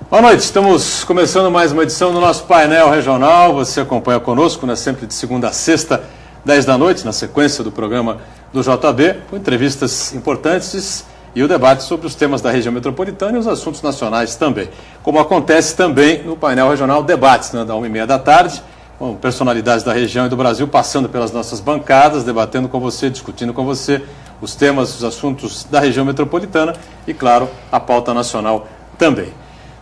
Boa noite, estamos começando mais uma edição do nosso painel regional. Você acompanha conosco, né, sempre de segunda a sexta, 10 da noite, na sequência do programa do JB, com entrevistas importantes e o debate sobre os temas da região metropolitana e os assuntos nacionais também. Como acontece também no painel regional Debates, né, da 1h30 da tarde, com personalidades da região e do Brasil passando pelas nossas bancadas, debatendo com você, discutindo com você os temas, os assuntos da região metropolitana e, claro, a pauta nacional também.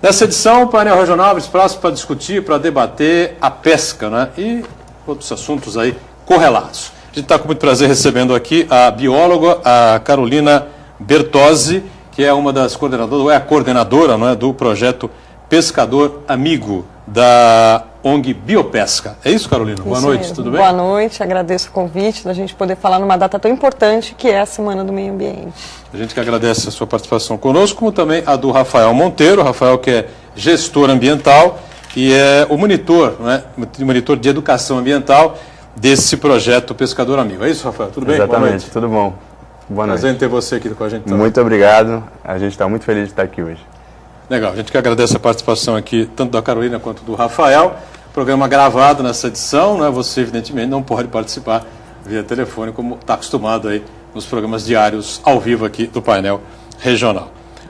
Nessa edição, o painel regional abre espaço para discutir, para debater a pesca, né, e outros assuntos aí correlatos. A gente está com muito prazer recebendo aqui a bióloga, a Carolina Bertozzi, que é uma das coordenadoras, ou é a coordenadora, não é, do projeto Pescador Amigo, da ONG Biopesca. É isso, Carolina? Boa noite, mesmo. Tudo bem? Boa noite, agradeço o convite da gente poder falar numa data tão importante que é a Semana do Meio Ambiente. A gente que agradece a sua participação conosco, como também a do Rafael Monteiro, Rafael que é gestor ambiental e é o monitor, né, monitor de educação ambiental desse projeto Pescador Amigo. É isso, Rafael? Tudo bem? Exatamente, tudo bom. Boa noite. Prazer em ter você aqui com a gente também. Muito obrigado, a gente está muito feliz de estar aqui hoje. Legal, a gente que agradece a participação aqui, tanto da Carolina quanto do Rafael. Programa gravado nessa edição, né? Você evidentemente não pode participar via telefone, como está acostumado aí nos programas diários ao vivo aqui do painel regional.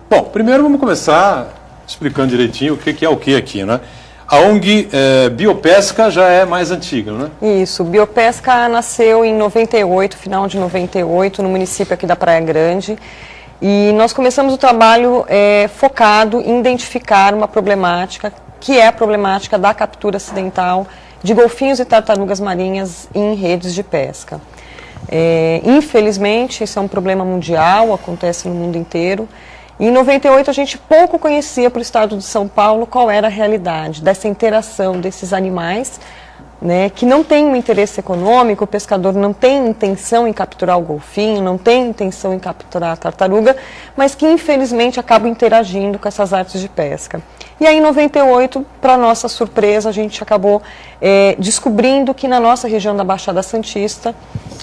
Bom, primeiro vamos começar explicando direitinho o que é o que aqui, né? A ONG Biopesca já é mais antiga, né? Isso, Biopesca nasceu em 98, final de 98, no município aqui da Praia Grande. E nós começamos o trabalho focado em identificar uma problemática, que é a problemática da captura acidental de golfinhos e tartarugas marinhas em redes de pesca. Infelizmente, isso é um problema mundial, acontece no mundo inteiro. Em 98, a gente pouco conhecia para o estado de São Paulo qual era a realidade dessa interação desses animais, né, que não tem um interesse econômico, o pescador não tem intenção em capturar o golfinho, não tem intenção em capturar a tartaruga, mas que infelizmente acabam interagindo com essas artes de pesca. E aí em 98, para nossa surpresa, a gente acabou descobrindo que na nossa região da Baixada Santista,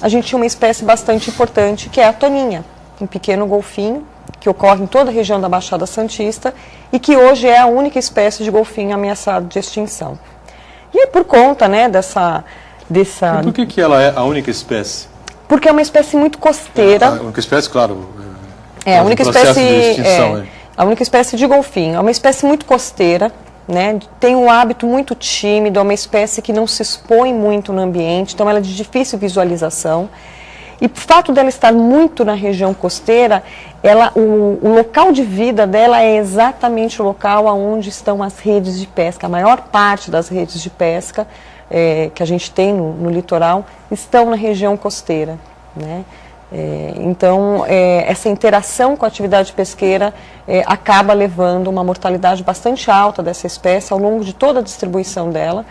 a gente tinha uma espécie bastante importante, que é a toninha, um pequeno golfinho, que ocorre em toda a região da Baixada Santista e que hoje é a única espécie de golfinho ameaçado de extinção. E por conta, né, dessa... E por que ela é a única espécie? Porque é uma espécie muito costeira. A única espécie, claro. A única espécie de extinção, a única espécie de golfinho. É uma espécie muito costeira, né, tem um hábito muito tímido, é uma espécie que não se expõe muito no ambiente, então ela é de difícil visualização. E o fato dela estar muito na região costeira, o local de vida dela é exatamente o local onde estão as redes de pesca. A maior parte das redes de pesca que a gente tem no litoral estão na região costeira, né? Então, essa interação com a atividade pesqueira acaba levando uma mortalidade bastante alta dessa espécie ao longo de toda a distribuição dela,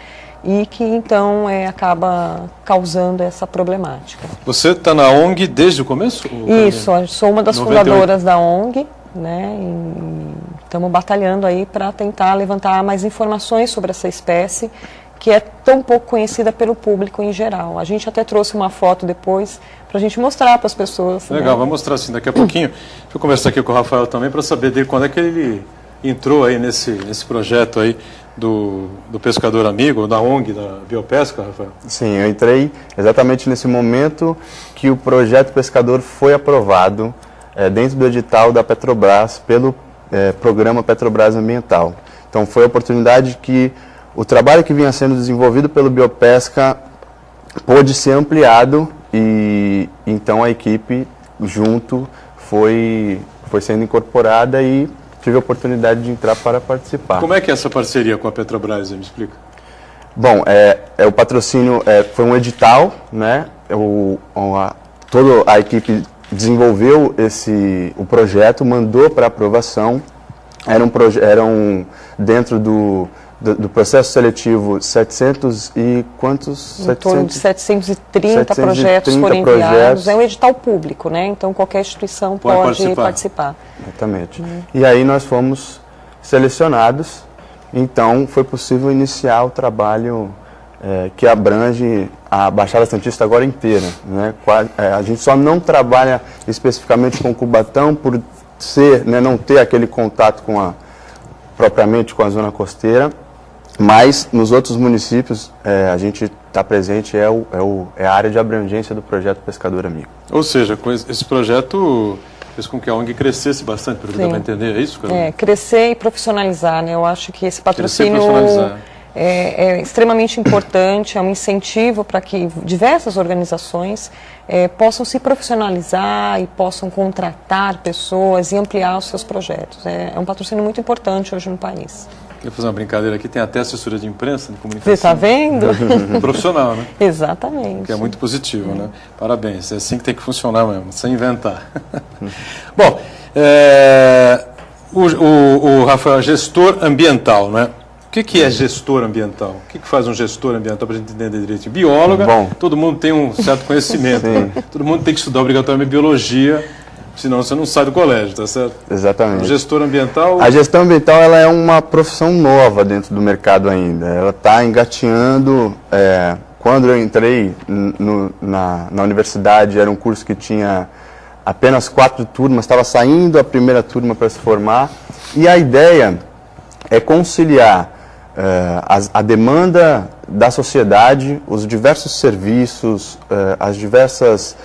e que então acaba causando essa problemática. Você está na ONG desde o começo? Isso, eu sou uma das 98. Fundadoras da ONG, né? Estamos batalhando aí para tentar levantar mais informações sobre essa espécie, que é tão pouco conhecida pelo público em geral. A gente até trouxe uma foto depois para a gente mostrar para as pessoas. Legal, né? Vamos mostrar assim daqui a pouquinho. Deixa eu conversar aqui com o Rafael também para saber dele quando é que ele entrou aí nesse projeto aí do Pescador Amigo, da ONG, da Biopesca, Rafael? Sim, eu entrei exatamente nesse momento que o projeto Pescador foi aprovado dentro do edital da Petrobras, pelo programa Petrobras Ambiental. Então foi a oportunidade que o trabalho que vinha sendo desenvolvido pelo Biopesca pôde ser ampliado e então a equipe junto foi sendo incorporada e tive a oportunidade de entrar para participar. Como é que é essa parceria com a Petrobras, me explica? Bom, o patrocínio foi um edital, né? Toda a equipe desenvolveu o projeto, mandou para aprovação. Eram dentro do processo seletivo 700 e quantos? Em torno de 730 projetos foram enviados. É um edital público, né? Então qualquer instituição pode participar. Exatamente. E aí nós fomos selecionados, então foi possível iniciar o trabalho que abrange a Baixada Santista agora inteira, né? A gente só não trabalha especificamente com Cubatão por ser, né, não ter aquele contato com propriamente com a zona costeira, mas nos outros municípios a gente está presente, é a área de abrangência do projeto Pescador Amigo. Ou seja, com esse projeto fez com que a ONG crescesse bastante, pelo que dá para entender, é isso, Carolina? Crescer e profissionalizar, né? Eu acho que esse patrocínio é extremamente importante, é um incentivo para que diversas organizações possam se profissionalizar e possam contratar pessoas e ampliar os seus projetos. É um patrocínio muito importante hoje no país. Queria fazer uma brincadeira aqui, tem até assessoria de imprensa, de comunicação. Você está vendo? Profissional, né? Exatamente. Que é muito positivo, né? Parabéns, é assim que tem que funcionar mesmo, sem inventar. Bom, o Rafael é gestor ambiental, né? O que é gestor ambiental? O que faz um gestor ambiental para a gente entender direito? Bióloga, todo mundo tem um certo conhecimento, né? Todo mundo tem que estudar obrigatoriamente biologia, senão você não sai do colégio, tá certo? Exatamente. O gestor ambiental... A gestão ambiental ela é uma profissão nova dentro do mercado ainda. Ela está engatinhando. Quando eu entrei na universidade, era um curso que tinha apenas 4 turmas, estava saindo a primeira turma para se formar. E a ideia é conciliar a demanda da sociedade, os diversos serviços, as diversas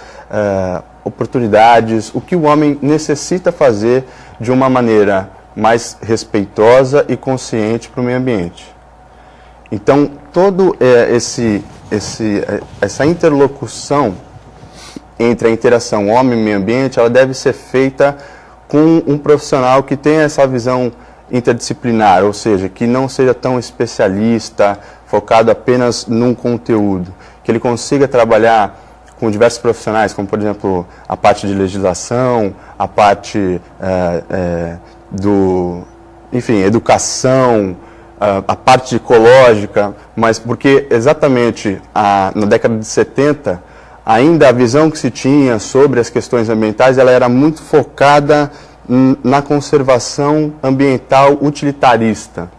oportunidades, o que o homem necessita fazer de uma maneira mais respeitosa e consciente para o meio ambiente. Então, todo essa interlocução entre a interação homem e meio ambiente, ela deve ser feita com um profissional que tenha essa visão interdisciplinar, ou seja, que não seja tão especialista, focado apenas num conteúdo, que ele consiga trabalhar com diversos profissionais, como, por exemplo, a parte de legislação, a parte educação, a parte ecológica, mas porque exatamente na década de 70, ainda a visão que se tinha sobre as questões ambientais, ela era muito focada na conservação ambiental utilitarista,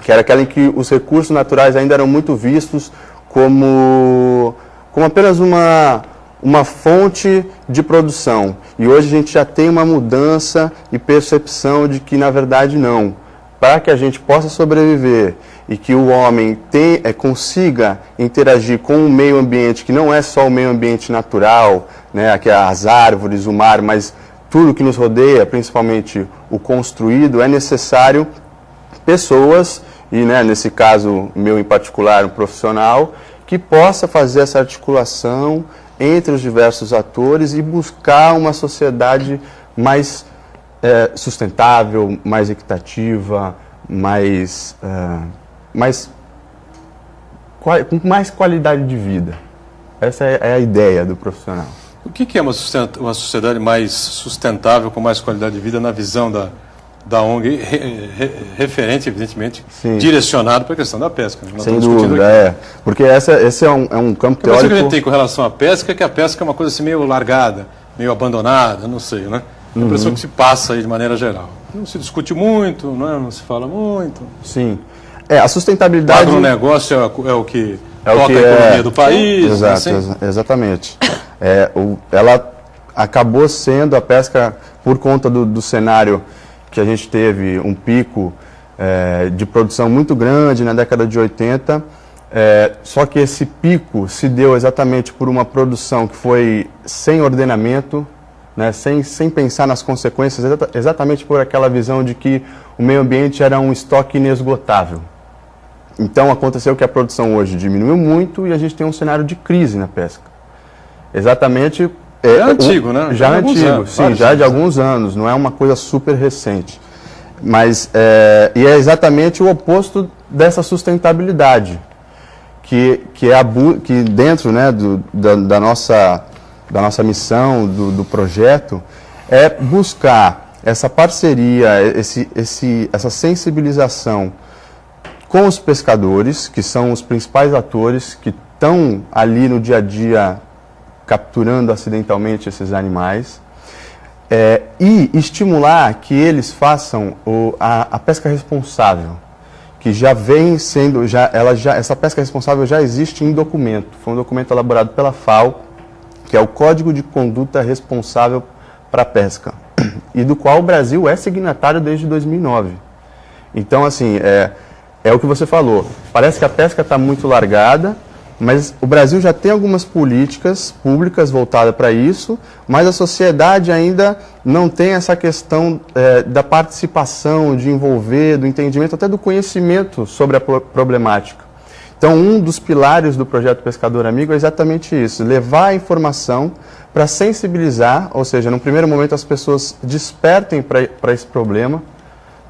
que era aquela em que os recursos naturais ainda eram muito vistos como apenas uma fonte de produção. E hoje a gente já tem uma mudança e percepção de que, na verdade, não. Para que a gente possa sobreviver e que o homem consiga interagir com o meio ambiente, que não é só o meio ambiente natural, né, que é as árvores, o mar, mas tudo que nos rodeia, principalmente o construído, é necessário pessoas, e nesse caso meu em particular, um profissional, que possa fazer essa articulação entre os diversos atores e buscar uma sociedade mais sustentável, mais equitativa, com mais qualidade de vida. Essa é a ideia do profissional. O que é uma sociedade mais sustentável, com mais qualidade de vida, na visão da ONG, referente, evidentemente, direcionado para a questão da pesca? Sem dúvida, porque esse é um campo teórico... O que a gente tem com relação à pesca é que a pesca é uma coisa assim meio largada, meio abandonada, não sei, né? É a impressão que se passa aí de maneira geral. Não se discute muito, não se fala muito. Sim. A sustentabilidade... O agronegócio é o que toca a economia do país. Exato, assim? Exatamente. Ela acabou sendo a pesca, por conta do cenário que a gente teve, um pico de produção muito grande na década de 80, só que esse pico se deu exatamente por uma produção que foi sem ordenamento, né, sem pensar nas consequências, exatamente por aquela visão de que o meio ambiente era um estoque inesgotável. Então aconteceu que a produção hoje diminuiu muito e a gente tem um cenário de crise na pesca. Exatamente... É antigo, né? Já é antigo, sim, já de alguns anos, não é uma coisa super recente. Mas e é exatamente o oposto dessa sustentabilidade, que dentro, né, da nossa missão, do projeto, é buscar essa parceria, essa sensibilização com os pescadores, que são os principais atores que estão ali no dia a dia capturando acidentalmente esses animais, e estimular que eles façam a pesca responsável, que já vem sendo, essa pesca responsável já existe em documento. Foi um documento elaborado pela FAO, que é o Código de Conduta Responsável para a Pesca, e do qual o Brasil é signatário desde 2009. Então, assim, é o que você falou. Parece que a pesca está muito largada, mas o Brasil já tem algumas políticas públicas voltadas para isso, mas a sociedade ainda não tem essa questão da participação, de envolver, do entendimento, até do conhecimento sobre a problemática. Então, um dos pilares do projeto Pescador Amigo é exatamente isso, levar a informação para sensibilizar, ou seja, no primeiro momento as pessoas despertem para esse problema,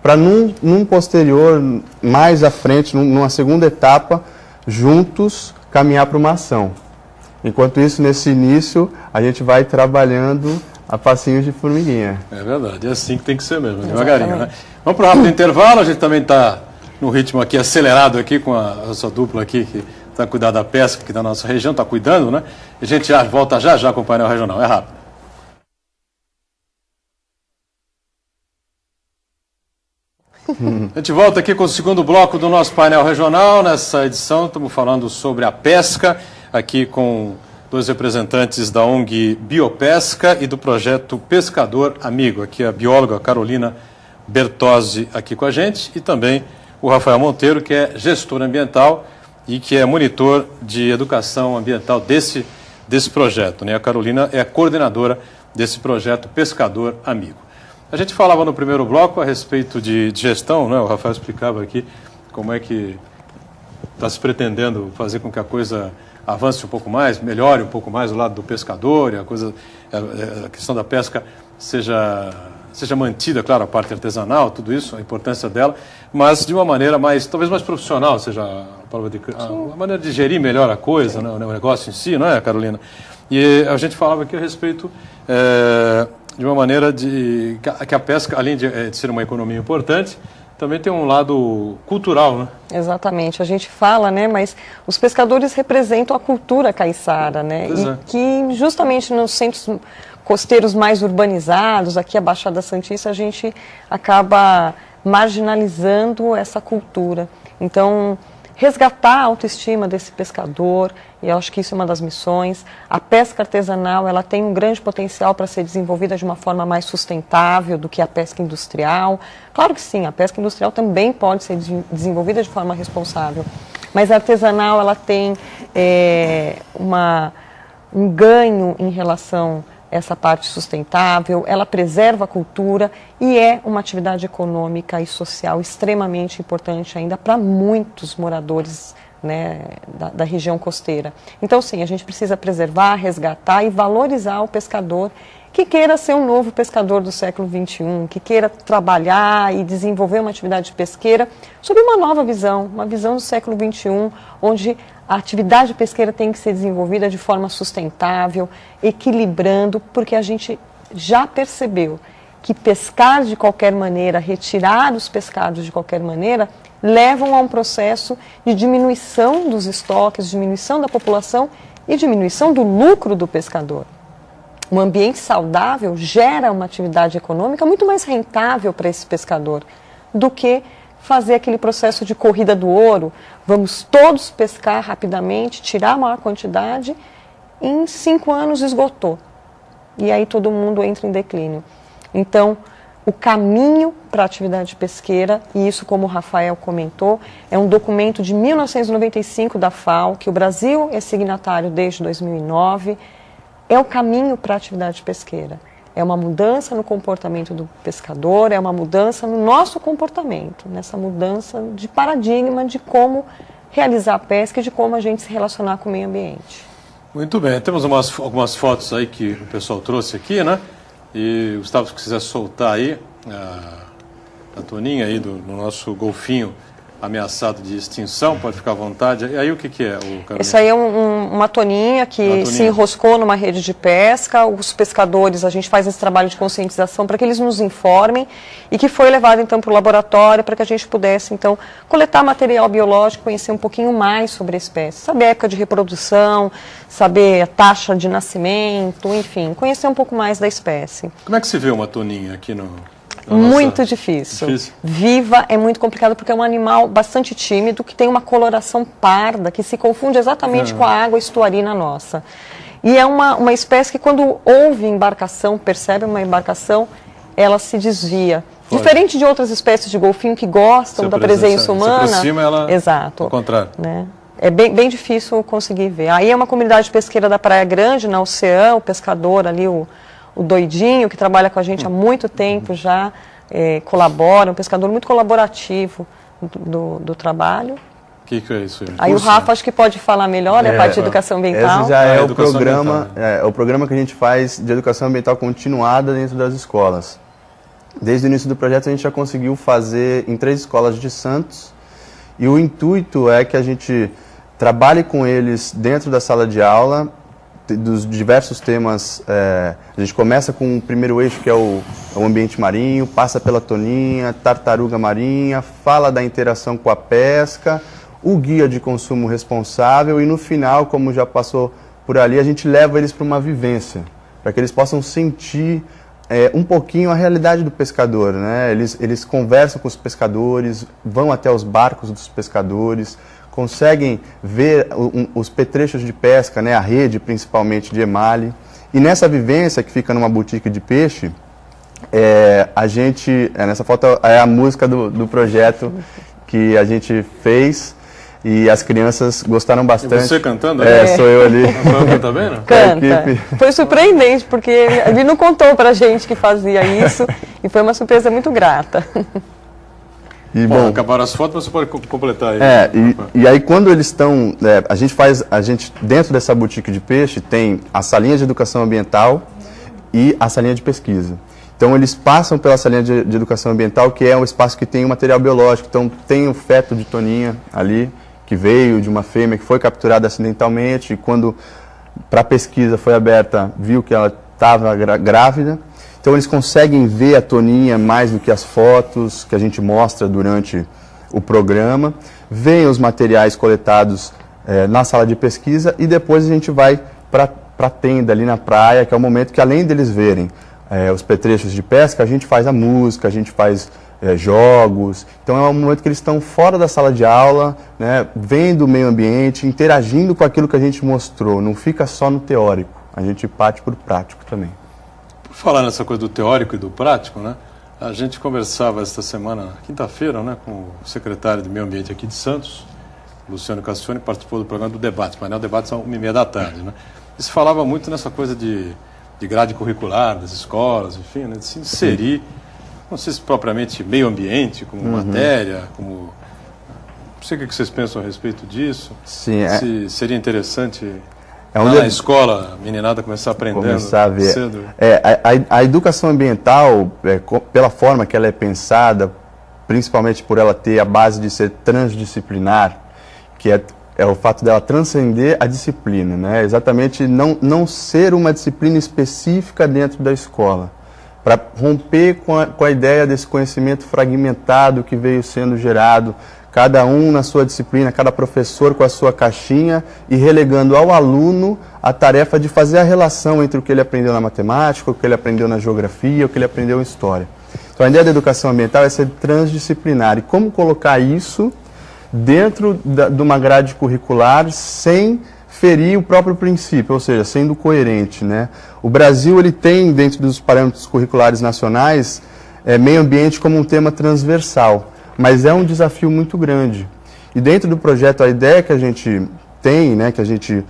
para num posterior, mais à frente, numa segunda etapa, juntos caminhar para uma ação. Enquanto isso, nesse início, a gente vai trabalhando a passinhos de formiguinha. É verdade, é assim que tem que ser mesmo, devagarinho, né? Vamos para um rápido intervalo, a gente também está no ritmo aqui acelerado aqui com a sua dupla aqui, que está cuidando da pesca aqui da nossa região, está cuidando, né? E a gente já volta já com o painel regional, é rápido. A gente volta aqui com o segundo bloco do nosso painel regional. Nessa edição estamos falando sobre a pesca, aqui com dois representantes da ONG Biopesca e do projeto Pescador Amigo. Aqui a bióloga Carolina Bertozzi aqui com a gente e também o Rafael Monteiro, que é gestor ambiental e que é monitor de educação ambiental desse projeto, né? A Carolina é a coordenadora desse projeto Pescador Amigo. A gente falava no primeiro bloco a respeito de gestão, né? O Rafael explicava aqui como é que está se pretendendo fazer com que a coisa avance um pouco mais, melhore um pouco mais o lado do pescador, e a questão da pesca seja mantida, claro, a parte artesanal, tudo isso, a importância dela, mas de uma maneira talvez mais profissional, ou seja, a maneira de gerir melhor a coisa, né? O negócio em si, não é, Carolina? E a gente falava aqui a respeito de uma maneira que a pesca, além de ser uma economia importante, também tem um lado cultural, né? Exatamente. A gente fala, né, mas os pescadores representam a cultura caiçara, né? Que justamente nos centros costeiros mais urbanizados, aqui a Baixada Santista, a gente acaba marginalizando essa cultura. Então, resgatar a autoestima desse pescador, e eu acho que isso é uma das missões. A pesca artesanal, ela tem um grande potencial para ser desenvolvida de uma forma mais sustentável do que a pesca industrial. Claro que sim, a pesca industrial também pode ser desenvolvida de forma responsável, mas a artesanal, ela tem um ganho em relação a essa parte sustentável, ela preserva a cultura e é uma atividade econômica e social extremamente importante ainda para muitos moradores, né, da região costeira. Então, sim, a gente precisa preservar, resgatar e valorizar o pescador que queira ser um novo pescador do século XXI, que queira trabalhar e desenvolver uma atividade pesqueira sob uma nova visão, uma visão do século XXI, onde a atividade pesqueira tem que ser desenvolvida de forma sustentável, equilibrando, porque a gente já percebeu que pescar de qualquer maneira, retirar os pescados de qualquer maneira, levam a um processo de diminuição dos estoques, diminuição da população e diminuição do lucro do pescador. Um ambiente saudável gera uma atividade econômica muito mais rentável para esse pescador do que fazer aquele processo de corrida do ouro. Vamos todos pescar rapidamente, tirar a maior quantidade, e em 5 anos esgotou. E aí todo mundo entra em declínio. Então, o caminho para a atividade pesqueira, e isso, como o Rafael comentou, é um documento de 1995 da FAO, que o Brasil é signatário desde 2009, é o caminho para a atividade pesqueira. É uma mudança no comportamento do pescador, é uma mudança no nosso comportamento, nessa mudança de paradigma de como realizar a pesca e de como a gente se relacionar com o meio ambiente. Muito bem, temos algumas fotos aí que o pessoal trouxe aqui, né? E Gustavo, se quiser soltar aí a toninha aí do nosso golfinho ameaçado de extinção, pode ficar à vontade. E aí o que é? Isso aí é uma toninha que se enroscou numa rede de pesca. Os pescadores, a gente faz esse trabalho de conscientização para que eles nos informem e que foi levado então para o laboratório para que a gente pudesse então coletar material biológico, conhecer um pouquinho mais sobre a espécie, saber a época de reprodução, saber a taxa de nascimento, enfim, conhecer um pouco mais da espécie. Como é que se vê uma toninha aqui no... Muito difícil. Viva é muito complicado porque é um animal bastante tímido, que tem uma coloração parda, que se confunde exatamente com a água estuarina nossa. E é uma espécie que quando ouve embarcação, percebe uma embarcação, ela se desvia. Diferente de outras espécies de golfinho que gostam da presença humana. Se aproxima, ela... Exato. Ao contrário. Né? É bem difícil conseguir ver. Aí é uma comunidade pesqueira da Praia Grande, na Oceã, o pescador ali, o Doidinho, que trabalha com a gente há muito tempo já, colabora, um pescador muito colaborativo do trabalho. O que é isso? Aí o Rafa acho que pode falar melhor, a parte de educação ambiental. Esse já é o programa que a gente faz de educação ambiental continuada dentro das escolas. Desde o início do projeto a gente já conseguiu fazer em 3 escolas de Santos, e o intuito é que a gente trabalhe com eles dentro da sala de aula, dos diversos temas. A gente começa com o primeiro eixo, que é o ambiente marinho, passa pela toninha, tartaruga marinha, fala da interação com a pesca, o guia de consumo responsável, e no final, como já passou por ali, a gente leva eles para uma vivência, para que eles possam sentir um pouquinho a realidade do pescador, né? Eles conversam com os pescadores, vão até os barcos dos pescadores, conseguem ver os petrechos de pesca, né? A rede principalmente de emalhe. E nessa vivência, que fica numa boutique de peixe, a gente, nessa foto é a música do projeto que a gente fez, e as crianças gostaram bastante. E você cantando? Sou eu ali. Você canta bem, não? Canta. Foi surpreendente, porque ele não contou pra gente que fazia isso, e foi uma surpresa muito grata. E, bom, acabaram as fotos, mas você pode completar aí. E aí quando eles estão, a gente dentro dessa boutique de peixe tem a salinha de educação ambiental e a salinha de pesquisa. Então eles passam pela salinha de educação ambiental, que é um espaço que tem o material biológico. Então tem o feto de toninha ali, que veio de uma fêmea que foi capturada acidentalmente, e quando para a pesquisa foi aberta, viu que ela estava grávida. Então eles conseguem ver a toninha mais do que as fotos que a gente mostra durante o programa, veem os materiais coletados na sala de pesquisa, e depois a gente vai para a tenda ali na praia, que é o momento que, além deles verem os petrechos de pesca, a gente faz a música, a gente faz jogos. Então é um momento que eles estão fora da sala de aula, né, vendo o meio ambiente, interagindo com aquilo que a gente mostrou, não fica só no teórico, a gente parte para o prático também. Por falar nessa coisa do teórico e do prático, né, a gente conversava esta semana, quinta-feira, né, com o secretário de Meio Ambiente aqui de Santos, Luciano Cassione, participou do programa do debate, mas o debate são 1h30 da tarde. Né? E se falava muito nessa coisa de grade curricular das escolas, enfim, né, de se inserir, não sei se propriamente meio ambiente, como matéria, como... Não sei o que vocês pensam a respeito disso. Sim, se seria interessante na escola, a meninada começar aprendendo começar a ver. Cedo. A educação ambiental, pela forma que ela é pensada, principalmente por ela ter a base de ser transdisciplinar, que é o fato dela transcender a disciplina, né? Exatamente não ser uma disciplina específica dentro da escola, para romper com a ideia desse conhecimento fragmentado que veio sendo gerado, cada um na sua disciplina, cada professor com a sua caixinha, e relegando ao aluno a tarefa de fazer a relação entre o que ele aprendeu na matemática, o que ele aprendeu na geografia, o que ele aprendeu em história. Então a ideia da educação ambiental é ser transdisciplinar, e como colocar isso dentro de uma grade curricular sem ferir o próprio princípio, ou seja, sendo coerente, né? O Brasil ele tem, dentro dos parâmetros curriculares nacionais, meio ambiente como um tema transversal, mas é um desafio muito grande. E dentro do projeto, a ideia que a gente tem, né, que a gente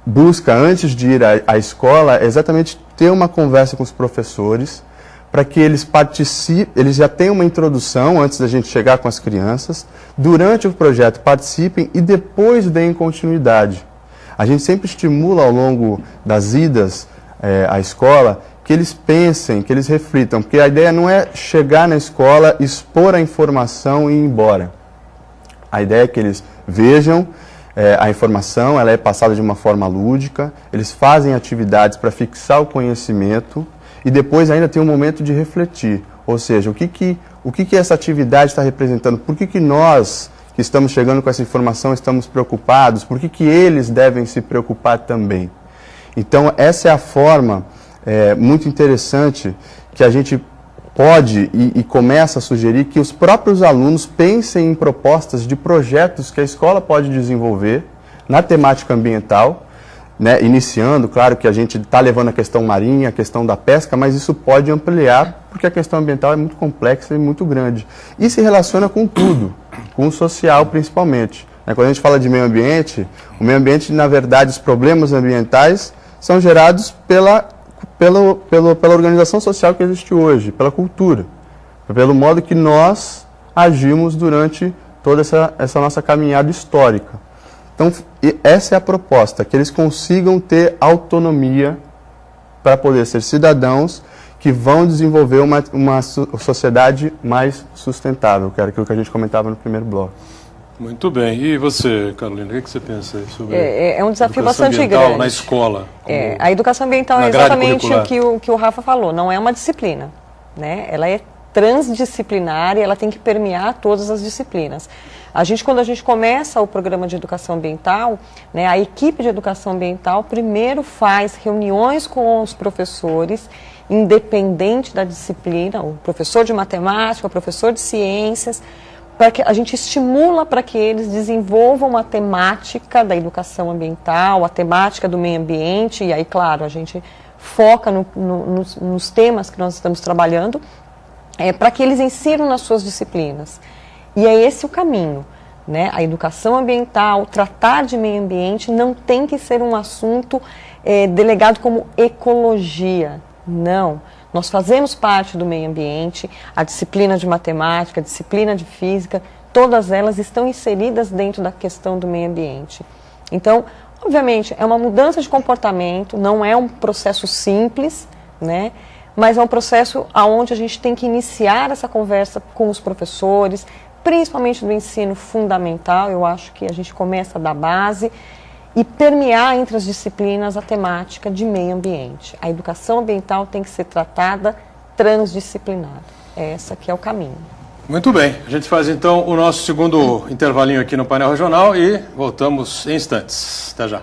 busca antes de ir à escola, é exatamente ter uma conversa com os professores, para que eles participem, eles já tenham uma introdução antes da gente chegar com as crianças, durante o projeto participem e depois deem continuidade. A gente sempre estimula ao longo das idas à escola que eles pensem, que eles reflitam, porque a ideia não é chegar na escola, expor a informação e ir embora. A ideia é que eles vejam a informação, ela é passada de uma forma lúdica, eles fazem atividades para fixar o conhecimento e depois ainda tem um momento de refletir, ou seja, o que essa atividade está representando, por que nós que estamos chegando com essa informação estamos preocupados, por que eles devem se preocupar também. Então essa é a forma muito interessante que a gente pode e começa a sugerir que os próprios alunos pensem em propostas de projetos que a escola pode desenvolver na temática ambiental, né, iniciando, claro que a gente está levando a questão marinha, a questão da pesca, mas isso pode ampliar, porque a questão ambiental é muito complexa e muito grande. E se relaciona com tudo, com o social principalmente. Quando a gente fala de meio ambiente, o meio ambiente, na verdade, os problemas ambientais são gerados pela organização social que existe hoje, pela cultura, pelo modo que nós agimos durante toda essa nossa caminhada histórica. Então, essa é a proposta, que eles consigam ter autonomia para poder ser cidadãos que vão desenvolver uma sociedade mais sustentável, que era aquilo que a gente comentava no primeiro bloco. Muito bem. E você, Carolina, o que você pensa sobre é um desafio bastante grande na escola? A educação ambiental é exatamente o que o Rafa falou, não é uma disciplina, né? Ela é transdisciplinar e ela tem que permear todas as disciplinas. Quando a gente começa o programa de educação ambiental, né, a equipe de educação ambiental primeiro faz reuniões com os professores, independente da disciplina, o professor de matemática, o professor de ciências, para que a gente estimula para que eles desenvolvam a temática da educação ambiental, a temática do meio ambiente, e aí, claro, a gente foca nos temas que nós estamos trabalhando, para que eles insiram nas suas disciplinas. E é esse o caminho, né? A educação ambiental, tratar de meio ambiente não tem que ser um assunto delegado como ecologia, não. Nós fazemos parte do meio ambiente, a disciplina de matemática, a disciplina de física, todas elas estão inseridas dentro da questão do meio ambiente. Então, obviamente, é uma mudança de comportamento, não é um processo simples, né? Mas é um processo onde a gente tem que iniciar essa conversa com os professores, principalmente do ensino fundamental. Eu acho que a gente começa da base e permear entre as disciplinas a temática de meio ambiente. A educação ambiental tem que ser tratada transdisciplinar. Esse que é o caminho. Muito bem. A gente faz então o nosso segundo intervalinho aqui no painel regional e voltamos em instantes. Até já.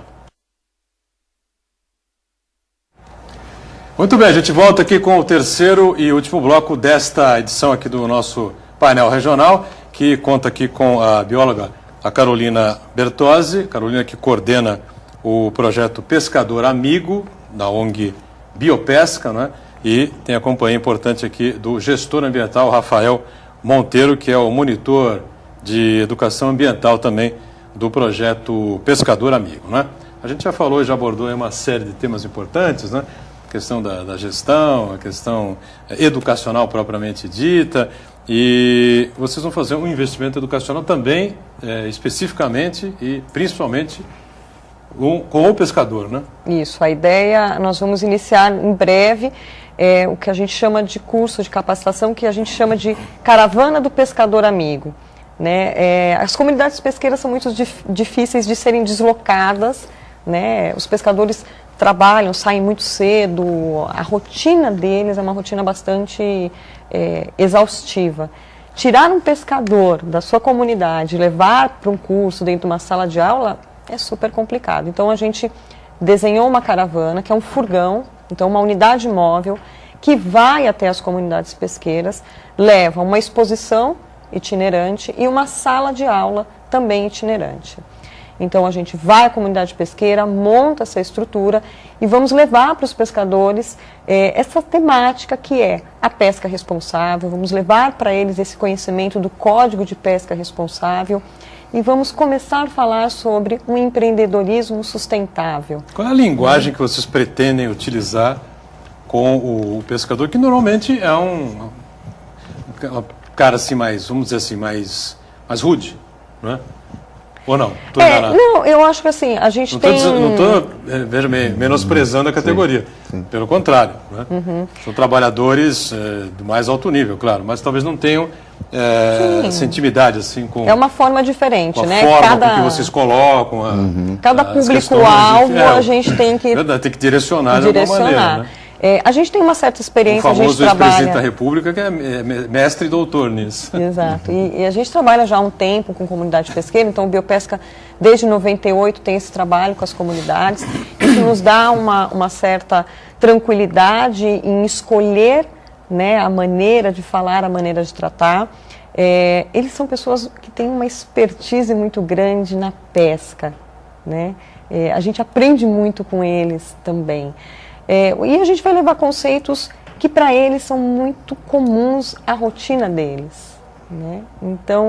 Muito bem, a gente volta aqui com o terceiro e último bloco desta edição aqui do nosso painel regional, que conta aqui com a bióloga, a Carolina Bertozzi, Carolina que coordena o projeto Pescador Amigo, da ONG Biopesca, né? E tem a companhia importante aqui do gestor ambiental, Rafael Monteiro, que é o monitor de educação ambiental também do projeto Pescador Amigo, né? A gente já falou, já abordou uma série de temas importantes, né? A questão da gestão, a questão educacional propriamente dita, e vocês vão fazer um investimento educacional também, especificamente e principalmente com o pescador, né? Isso, a ideia, nós vamos iniciar em breve o que a gente chama de curso de capacitação, que a gente chama de Caravana do Pescador Amigo, né? As comunidades pesqueiras são muito difíceis de serem deslocadas, né? Os pescadores trabalham, saem muito cedo, a rotina deles é uma rotina bastante exaustiva. Tirar um pescador da sua comunidade, levar para um curso dentro de uma sala de aula, é super complicado. Então a gente desenhou uma caravana, que é um furgão, então uma unidade móvel, que vai até as comunidades pesqueiras, leva uma exposição itinerante e uma sala de aula também itinerante. Então a gente vai à comunidade pesqueira, monta essa estrutura e vamos levar para os pescadores essa temática que é a pesca responsável, vamos levar para eles esse conhecimento do Código de Pesca Responsável e vamos começar a falar sobre um empreendedorismo sustentável. Qual é a linguagem que vocês pretendem utilizar com o pescador, que normalmente é um cara assim mais, vamos dizer assim, mais rude, não é? Ou não? Não, eu acho que assim, a gente não estou menosprezando a categoria. Sim. Pelo contrário. Né? Uhum. São trabalhadores do mais alto nível, claro, mas talvez não tenham essa intimidade assim com... É uma forma diferente, né? A forma com que vocês colocam. Cada público-alvo a gente tem que direcionar de alguma maneira, né? A gente tem uma certa experiência, a gente trabalha... O famoso ex-presidente da República, que é mestre e doutor nisso. Exato. E a gente trabalha já há um tempo com comunidade pesqueira, então o Biopesca, desde 98, tem esse trabalho com as comunidades. Isso nos dá uma certa tranquilidade em escolher, né, a maneira de falar, a maneira de tratar. Eles são pessoas que têm uma expertise muito grande na pesca, né? A gente aprende muito com eles também. E a gente vai levar conceitos que para eles são muito comuns à rotina deles, né? Então,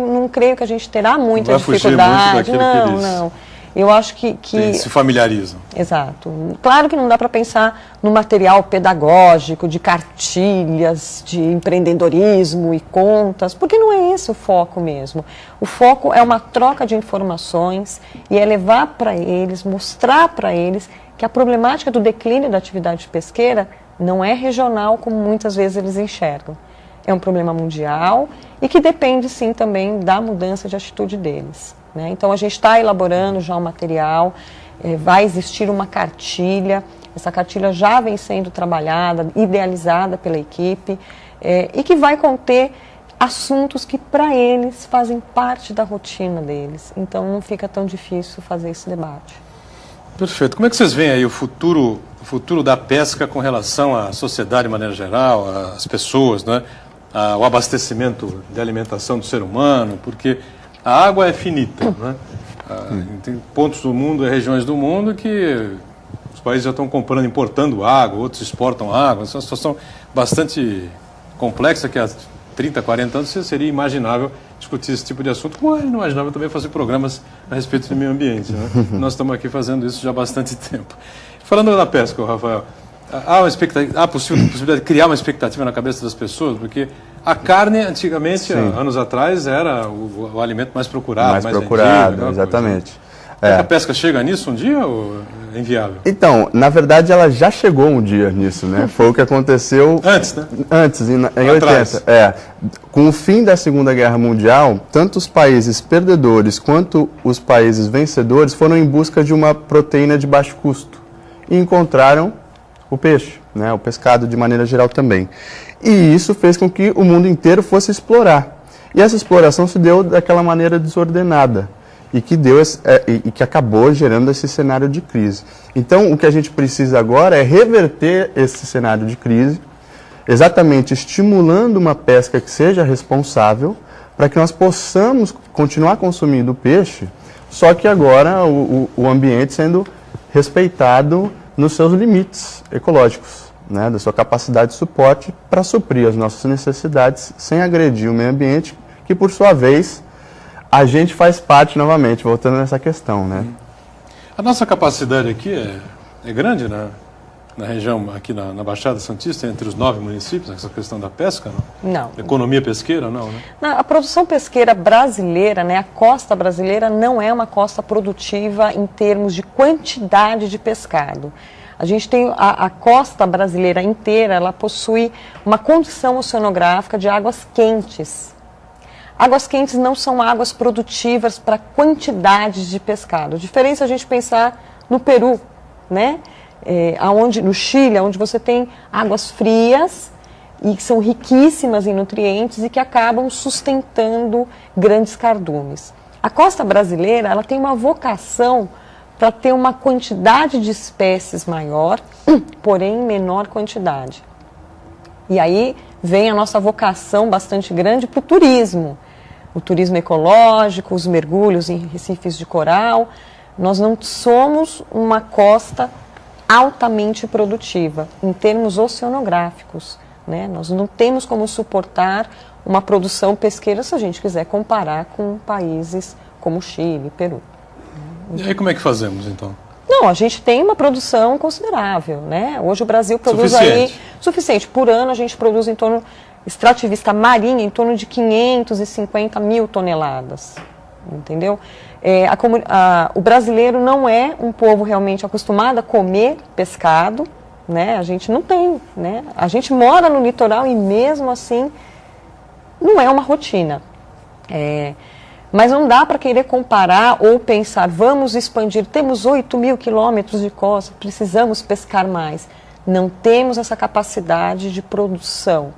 não creio que a gente terá muita dificuldade. Não. Eu acho que se familiarizam. Exato. Claro que não dá para pensar no material pedagógico, de cartilhas, de empreendedorismo e contas, porque não é esse o foco mesmo. O foco é uma troca de informações e é levar para eles, mostrar para eles que a problemática do declínio da atividade pesqueira não é regional, como muitas vezes eles enxergam. É um problema mundial e que depende, sim, também da mudança de atitude deles, né? Então, a gente está elaborando já um material, vai existir uma cartilha, essa cartilha já vem sendo trabalhada, idealizada pela equipe, e que vai conter assuntos que, para eles, fazem parte da rotina deles. Então, não fica tão difícil fazer esse debate. Perfeito. Como é que vocês veem aí o futuro da pesca com relação à sociedade de maneira geral, às pessoas, né? O abastecimento de alimentação do ser humano, porque a água é finita, né? Tem pontos do mundo, regiões do mundo que os países já estão comprando, importando água, outros exportam água. Essa é uma situação bastante complexa que há 30, 40 anos seria imaginável discutir esse tipo de assunto, como é inimaginável também fazer programas a respeito do meio ambiente, né? Nós estamos aqui fazendo isso já há bastante tempo. Falando da pesca, Rafael, há possibilidade de criar uma expectativa na cabeça das pessoas, porque a carne, antigamente, anos atrás, era o alimento mais procurado. Mais procurado, exatamente. A pesca chega nisso um dia ou é inviável? Então, na verdade, ela já chegou um dia nisso, né? Foi o que aconteceu... Antes, né? Antes, em 80. Com o fim da Segunda Guerra Mundial, tanto os países perdedores quanto os países vencedores foram em busca de uma proteína de baixo custo. E encontraram o peixe, né? O pescado de maneira geral também. E isso fez com que o mundo inteiro fosse explorar. E essa exploração se deu daquela maneira desordenada e que acabou gerando esse cenário de crise. Então, o que a gente precisa agora é reverter esse cenário de crise, exatamente estimulando uma pesca que seja responsável, para que nós possamos continuar consumindo peixe, só que agora o ambiente sendo respeitado nos seus limites ecológicos, né, da sua capacidade de suporte para suprir as nossas necessidades sem agredir o meio ambiente, que por sua vez a gente faz parte novamente, voltando nessa questão, né? A nossa capacidade aqui é grande, né? Na região, aqui na Baixada Santista, entre os 9 municípios, essa questão da pesca, não? Não. Economia pesqueira, não, né? A produção pesqueira brasileira, né, a costa brasileira não é uma costa produtiva em termos de quantidade de pescado. A gente tem a costa brasileira inteira, ela possui uma condição oceanográfica de águas quentes. Águas quentes não são águas produtivas para quantidades de pescado. A diferença é a gente pensar no Peru, né? No Chile, onde você tem águas frias e que são riquíssimas em nutrientes e que acabam sustentando grandes cardumes. A costa brasileira, ela tem uma vocação para ter uma quantidade de espécies maior, porém em menor quantidade. E aí vem a nossa vocação bastante grande para o turismo ecológico, os mergulhos em recifes de coral. Nós não somos uma costa altamente produtiva em termos oceanográficos, né? Nós não temos como suportar uma produção pesqueira se a gente quiser comparar com países como Chile, Peru. E aí como é que fazemos, então? Não, a gente tem uma produção considerável, né? Hoje o Brasil produz suficiente. Por ano a gente produz em torno, extrativista marinha, em torno de 550 mil toneladas, entendeu? O brasileiro não é um povo realmente acostumado a comer pescado, né? A gente não tem, né? A gente mora no litoral e mesmo assim não é uma rotina. Mas não dá para querer comparar ou pensar, vamos expandir, temos 8.000 quilômetros de costa, precisamos pescar mais. Não temos essa capacidade de produção,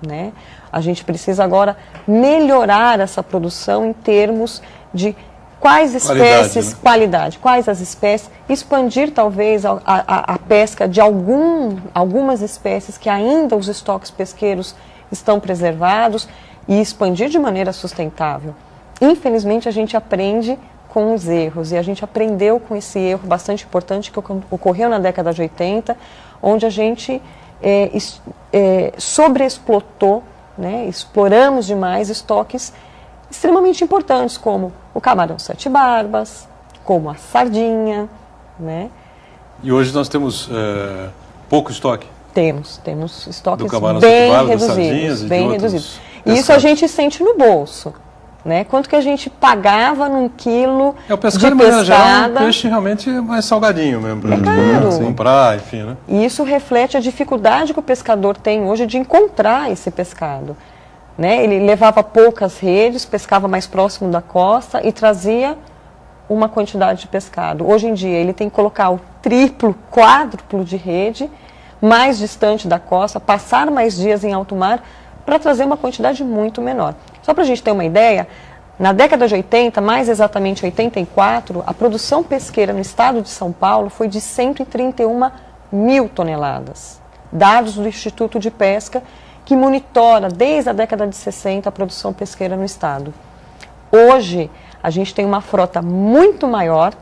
né? A gente precisa agora melhorar essa produção em termos de quais espécies, qualidade, quais as espécies, expandir talvez a pesca de algumas espécies que ainda os estoques pesqueiros estão preservados e expandir de maneira sustentável. Infelizmente, a gente aprende com os erros, e a gente aprendeu com esse erro bastante importante que ocorreu na década de 80, onde a gente sobreexplotou, né, exploramos demais estoques extremamente importantes, como o camarão sete barbas, como a sardinha, né? E hoje nós temos pouco estoque? Temos estoques bem reduzidos, bem reduzidos. E isso a gente sente no bolso. Né? Quanto que a gente pagava num quilo o pescado, de pescada. Geral, o peixe realmente é mais salgadinho mesmo. É caro. Comprar, enfim, né? E isso reflete a dificuldade que o pescador tem hoje de encontrar esse pescado. Né? Ele levava poucas redes, pescava mais próximo da costa e trazia uma quantidade de pescado. Hoje em dia ele tem que colocar o triplo, quádruplo de rede, mais distante da costa, passar mais dias em alto mar para trazer uma quantidade muito menor. Só para a gente ter uma ideia, na década de 80, mais exatamente 84, a produção pesqueira no estado de São Paulo foi de 131 mil toneladas. Dados do Instituto de Pesca, que monitora desde a década de 60 a produção pesqueira no estado. Hoje, a gente tem uma frota muito maior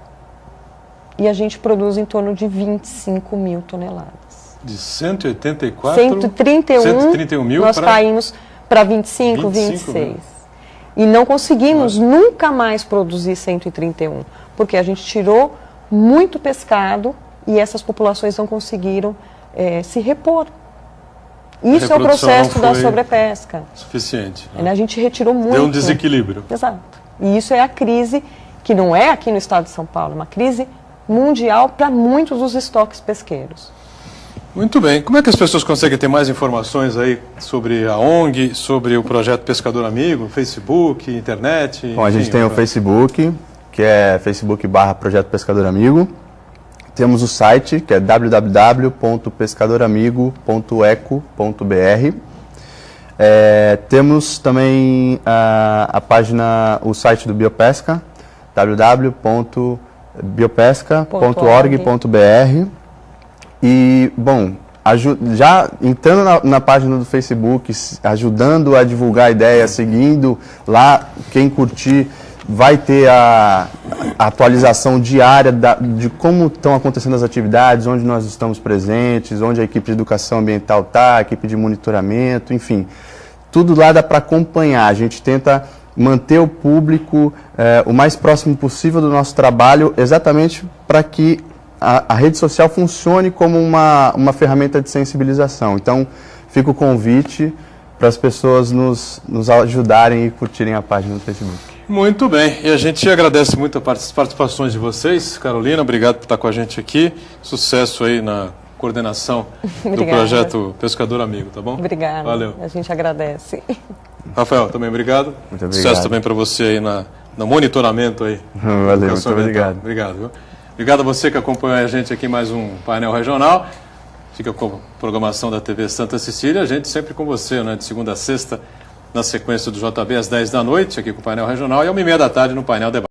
e a gente produz em torno de 25 mil toneladas. De 184? 131 mil, nós caímos para 25, 26. Mil. E não conseguimos nunca mais produzir 131, porque a gente tirou muito pescado e essas populações não conseguiram se repor. Isso é o processo da sobrepesca. Suficiente. Né? A gente retirou muito. Deu um desequilíbrio. Exato. E isso é a crise que não é aqui no estado de São Paulo, é uma crise mundial para muitos dos estoques pesqueiros. Muito bem. Como é que as pessoas conseguem ter mais informações aí sobre a ONG, sobre o projeto Pescador Amigo, Facebook, internet? Bom, a gente tem o Facebook, que é Facebook/Projeto Pescador Amigo. Temos o site, que é www.pescadoramigo.eco.br. Temos também a página, o site do Biopesca, www.biopesca.org.br. E, bom, já entrando na página do Facebook, ajudando a divulgar a ideia, seguindo lá, quem curtir vai ter a atualização diária de como estão acontecendo as atividades, onde nós estamos presentes, onde a equipe de educação ambiental está, a equipe de monitoramento, enfim. Tudo lá dá para acompanhar. A gente tenta manter o público o mais próximo possível do nosso trabalho, exatamente para que a rede social funcione como uma ferramenta de sensibilização. Então, fica o convite para as pessoas nos ajudarem e curtirem a página do Facebook. Muito bem. E a gente agradece muito as participações de vocês. Carolina, obrigado por estar com a gente aqui. Sucesso aí na coordenação do projeto Pescador Amigo, tá bom? Obrigada. Valeu. A gente agradece. Rafael, também obrigado. Muito obrigado. Sucesso também para você aí no monitoramento aí. Valeu, muito obrigado. Obrigado. Viu? Obrigado a você que acompanhou a gente aqui em mais um painel regional. Fica com a programação da TV Santa Cecília. A gente sempre com você, né? De segunda a sexta, na sequência do JB, às 10 da noite, aqui com o painel regional, e às 1h30 da tarde no painel Debate.